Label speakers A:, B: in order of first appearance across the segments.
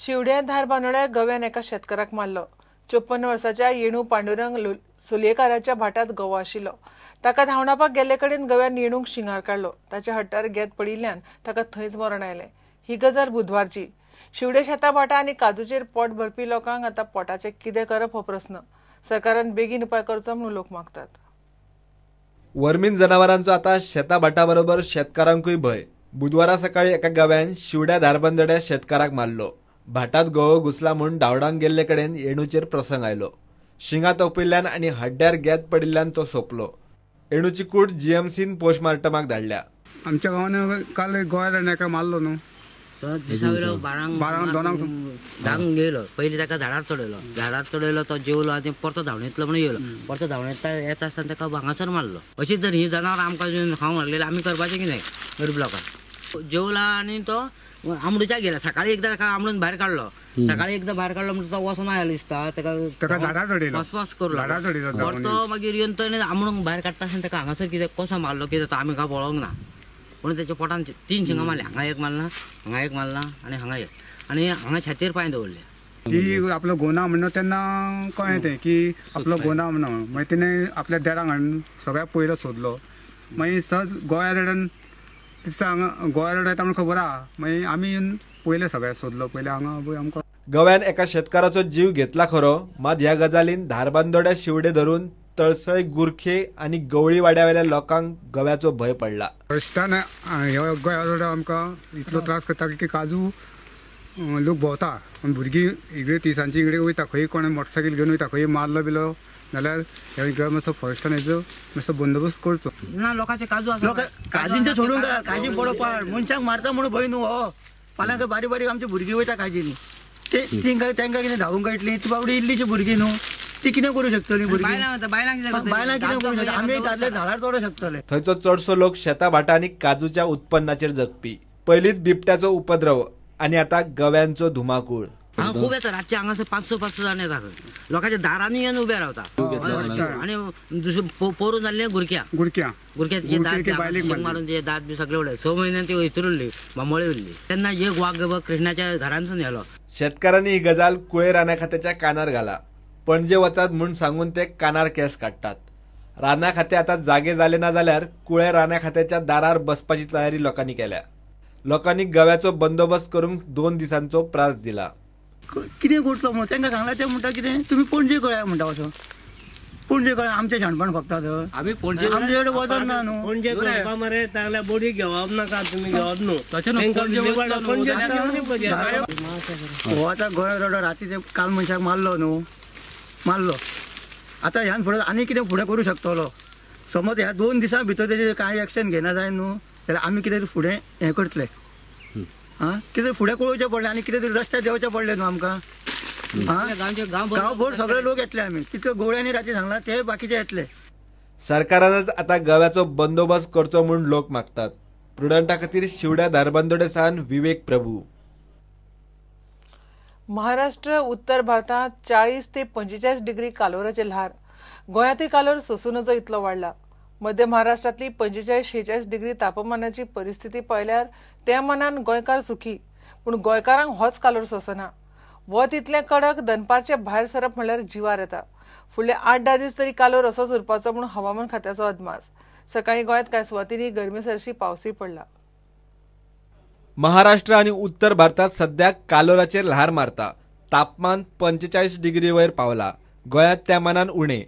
A: शिवड्या धार बांदोड्या गव्यान एका शेतकाराक मारलो। 54 वर्साच्या येणू पांडुरंग सुलेकाराच्या भाटात गवो आशिल्लो। ताका धांवडावपाक गेल्ले कडेन गव्यान येणूक शिंगार काडलो। ताच्या हट्टार घेत पडिल्ल्यान ताका थंयच मरण आयलें। ही गजाल बुधवारची। शिवडे शेता भाटां आनी काजूचेर पोट भरपी लोकांक आतां पोटाचें कितें करप हो प्रस्न सरकारान बेगीन उपाय करचो म्हूण लोक मागतात।
B: वर्मीन जनावरांचो आता शेता भाटा बरोबर शेतकारांकूय भय। बुधवारा सकाळी एका गव्यान शिवड्या धारबांदोड्या शेतकाराक मारलो। भाटात गवो घुसला म्हूण धांवडावंक गेल्ले कडेन येणूचेर प्रसंग आयलो। शिंगां तोपिल्ल्यान आनी हड्ड्यार घेत पडिल्ल्यान तो सोंपलो। येणूची कूड जीएमसीन पोस्टमार्टमाक धाडल्या।
C: आमच्या गांवान काल गोंयान एका मारलो न्हू,
D: दिसावेलो धांक गेलो। पयलीं ताका झाडार चडयलो तो जेवलो आनी परतो धांवन येतलो म्हणून येयलो। परतो धांवन येता आसतना ताका भांगासर मारलो। अशीच जर ही जनावरां आमकां खावंक लागलेली आमी करपाचें कितें गरीब लोकांक। जेवला आनी तो आमडूच्या गेला। सकाळी एकदां ताका आमडून भायर काडलो। सकाळी एकदां भायर काडलो म्हणटा तो वचून आयलो दिसता। ताका झाडार चडयलो, वसवास करू परतो मागीर येवन तो आमडूंक भायर काडटा आसतना ताका हांगासर कितें कसो मारलो कितें तो आमी काय पळोवंक ना। म्हणून त्याच्या पोटान 3 शिंगां मारले। हांगा एक मारला, हांगा एक मारला आनी हांगा एक, आनी हांगा छातयेर पांय दवरले।
C: ती आपलो गोना म्हणून तेन्ना कळ्ळें तें की आपलो गोना म्हणून। मागीर तिणें आपल्या देराक हाडून सगळ्यात पयलो सोदलो। मागीर सहज गोंया रेडान हांगा गोंया रेड येता म्हूण खबर आहा। मागीर आमी पयले सगळ्यात सोदलो। पयले हांगा आमकां
B: गव्यान एका शेतकाराचो जीव घेतला खरो, मात ह्या गजालीन धारबांदोड्या शिवडे धरून तळसय, गुरखे आनी गवळी वाड्यावेल्या लोकांक गव्याचो भय पडला।
C: फर्स्टान ह्या गोंया रेड आमकां इतलो त्रास करता की काजू लोक भोंवता आनी भुरगीं इकडे तिसांची इकडे वयता, खंय कोणें मोटरसायकल घेवन वयता, खंय मारलो बिलो जाल्यार ह्या मातसो फर्स्टान हेजो मातसो बंदोबस्त करचो
D: ना। लोकांचे काजू
E: काजींचे सोडून काजी बरो पाड मनशांक मारता म्हणून भंय न्हू हो। फाल्यां बारीक बारीक आमची भुरगीं वयता काजींनी, तांकां कितें धांवूंक कळटली। ती बाबडी इल्लीची भुरगीं न्हू, ती कितें करूं शकतली भुरगीं? बायलांक कितें करूं शकता? आमी दादले झाडार चडोवं शकतले।
B: थंयचो चडसो लोक शेता भाटा आनी काजूच्या उत्पन्नाचेर जगपी। पयलींच बिबट्याचो उपद्रव आनी आतां गव्यांचो धुमाकूळ।
D: खूब येता रातचे हांगासर 500 जाण येता। लोकांच्या दारांनी येवन उबे रावता आनी दुसरें पोरून जाल्लें गुरक्याचे दात मारून ते दात बी सगळे उडले। 6 म्हयन्यान ती वयतर उरली, बांबोळी उरली। तेन्ना एक वाघ कृष्णाच्या घरांसून येलो।
B: शेतकारांनी ही गजाल कुळे राना खात्याच्या कानार घाला। पणजे वतात म्हूण सांगून ते कानार केस काडटात। राना खाते आता जागे जाले ना जाल्यार कुळे राना खात्याच्या दारार बसपाची तयारी लोकांनी केल्या। लोकांनी गव्याचो बंदोबस्त करूंक 2 दिसांचो प्रास दिला।
E: कितें करतलो म्हणून तांकां सांगला ते म्हणटा कितें तुमी पणजे कळया म्हणटा असो। पणजे कळया आमचें शाणपण फकतात आमी पणजे आमचे कडेन वजन ना न्हू। पणजे कळपा मरे तांगल्या बोडी घेवप नाका, तुमी घेवप न्हू। हो आतां गोंया रोड रातीचे काल मनशाक मारलो आतां ह्यान फुडें आनी कितें फुडें करूं शकतलो? समज ह्या 2 दिसां भितर तेजेर कांय एक्शन घेना जाय न्हू जाल्यार आमी कितें फुडें हें करतले। कितें फुडें कळोवचें पडलें आनी कितें तरी रस्त्यार देंवचें पडलें न्हू आमकां। गांवभर सगळे लोक येतले। आमी कितले गोळ्यांनी राती सांगला ते बाकीचे येतले।
B: सरकारानच आता गव्याचो बंदोबस्त करचो म्हूण लोक मागतात। प्रुडंटा खातीर शिवड्या धारबांदोडे सावन विवेक प्रभू।
A: महाराष्ट्र उत्तर भारतात 40 ते 45 डिग्री कालोराचे ल्हार। गोंयांतूय कालोर सोंसूं नजो इतलो वाडला। मध्य महाराष्ट्रातली 45-46 डिग्री तापमानाची परिस्थिती पळयल्यार त्या मनान गोंयकार सुखी, पूण गोंयकारांक होच कालोर सोंसना। वत इतलें कडक दनपारचे भायर सरप म्हणल्यार जिवार येता। फुडले 8-10 दीस तरी कालोर असोच उरपाचो म्हूण हवामान खात्याचो अदमास। सकाळी गोंयांत कांय सुवातींनी गरमेसरशी पावसूय पडला।
B: महाराष्ट्र आणि उत्तर भारतात सध्या कालोराचेर ल्हार मारता। तापमान 45 डिग्री वयर पावला। गोंयांत त्या मानान उणे,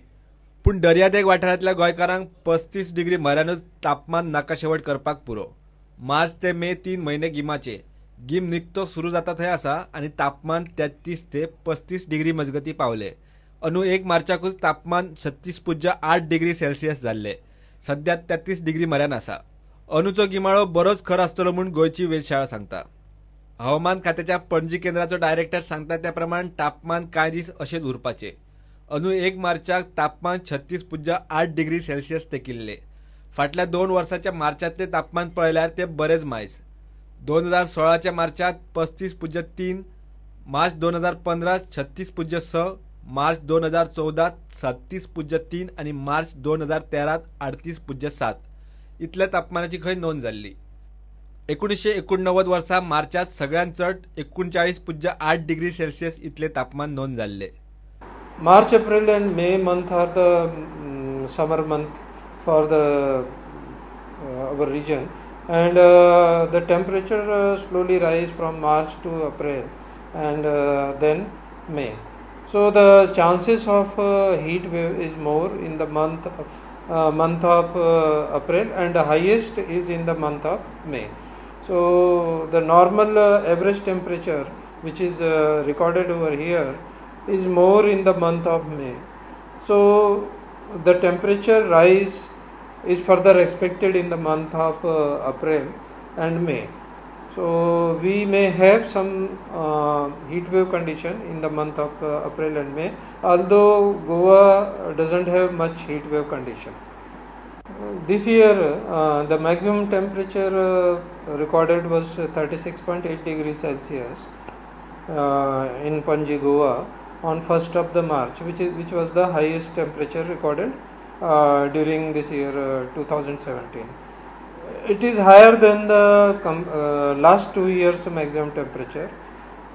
B: पूण दर्यादेग वाठारांतल्या गोंयकारांक 35 डिग्री म्हऱ्यानूच तापमान नाकाशेवट करपाक पुरो। मार्च ते मे 3 म्हयने गिमाचे। गिम निकतो सुरू जाता थंय आसा आनी तापमान 33 ते 35 डिग्री मजगती पावले। अंदू 1 मार्चाकूच तापमान 36.8 डिग्री सेल्सियस जाल्ले। सध्या 33 डिग्री म्हऱ्यान आसा। अंदूचो गिमाळो बरोच खर आसतलो म्हूण गोंयची वेधशाळा सांगता। हवामान खात्याच्या पणजी केंद्राचो डायरेक्टर सांगता त्या प्रमाण तापमान कांय दीस अशेंच उरपाचे। अंदू 1 मार्चाक तापमान 36.8 डिग्री सेल्सियस तेकिल्ले। फाटल्या 2 वर्सांच्या मार्चांतले तापमान पळयल्यार ते बरेच मायज। 2016च्या मार्चात 35.3, मार्च 2015 36.6, मार्च 2014 37.3 आणि मार्च 2013 38.7 इतल्या तापमानाची खंय नोंद जाल्ली। 1989 वर्सा मार्चात सगळ्यात चड 39.8 डिग्री सेल्सियस इतले तापमान नोंद जाल्ले.
F: March, April and May month are the summer month for the our region, and the temperature slowly rise from March to April and then May. So the chances of heat wave is more in the month of April, and the highest is in the month of May. So the normal average temperature which is recorded over here is more in the month of May. So the temperature rise is further expected in the month of April and May. So we may have some heat wave condition in the month of April and May, although Goa doesn't have much heat wave condition. This year the maximum temperature recorded was 36.8 degrees Celsius in Panji, Goa on 1st of the March, which was the highest temperature recorded during this year 2017. It is higher than the last 2 years maximum temperature.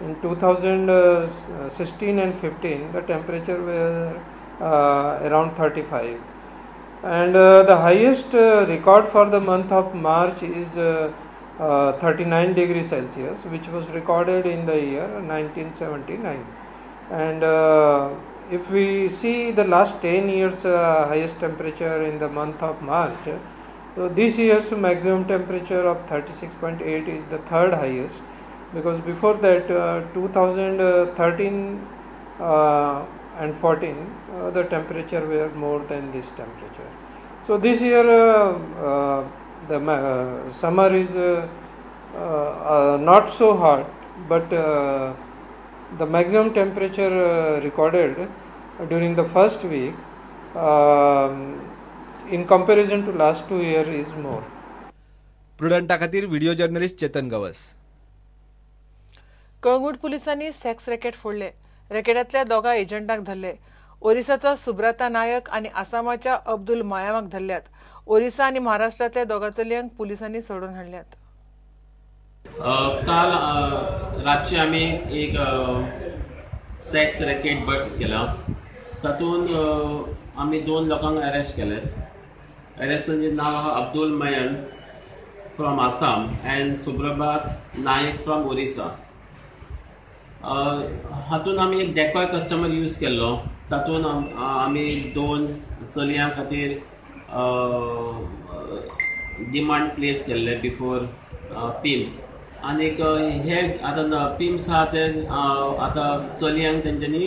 F: In 2016 and 15 the temperature were around 35, and the highest record for the month of March is 39 degrees Celsius, which was recorded in the year 1979. And if we see the last 10 years highest temperature in the month of March, so this year's maximum temperature of 36.8 is the third highest, because before that 2013 and 14 the temperature were more than this temperature. So this year the summer is not so hot, but the maximum temperature recorded during the first week in comparison to last 2 years is more.
B: प्रुडंटा खातीर video journalist Chetan Gawas.
A: Calangute पुलिसांनी sex racket फोडले. रॅकेटांतल्या दोगा एजंटांक धरले. ओरिसाचो सुब्रता नायक आनी आसामाच्या अब्दुल मायामाक धरल्यात. ओरिसा आनी महाराष्ट्रांतल्या दोगा चलयांक पुलिसांनी सोडून हाडल्यात.
G: काल रातचे आमी एक सेक्स रॅकेट बस्ट केला. तातूंत आमी 2 लोकांक अरेस्ट केले. अरेस्टांचें नांव आहा Abdul Mayan from Assam and Subhrabhat Nayak from Orissa. हातून आमी एक डेकॉय कस्टमर यूज केल्लो. तातूंत आमी 2 चलयां खातीर डिमांड प्लेस केल्ले बिफोर पिम्स. आनीक हे आतां पिम्स आहा ते आतां चलयांक तेंच्यांनी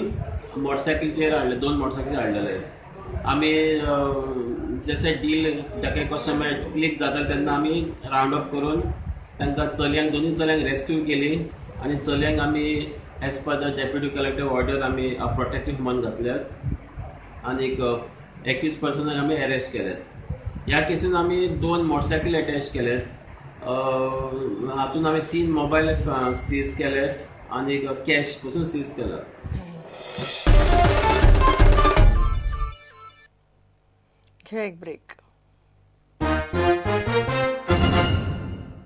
G: मोटरसायकलीचेर हाडले. 2 मोटरसायकलीचेर हाडलेले. आमी जशें डील डेकॉय कस्टमर क्लिक जाता तेन्ना आमी रावंड अप करून तांकां दोनूय चलयांक रेस्क्यू केली आनी चलयांक आमी as per the deputy collector order आमी प्रोटेक्टीव ह्युमन घातल्यात आनीक 21 पर्सनाक आमी अरेस्ट केल्यात. ह्या केसीन आमी 2 मोटरसायकली अटॅच केल्यात. हातून आमी 3 मोबायल सीज केल्यात आनीक कॅश पसून सीज केला.
A: एक ब्रेक.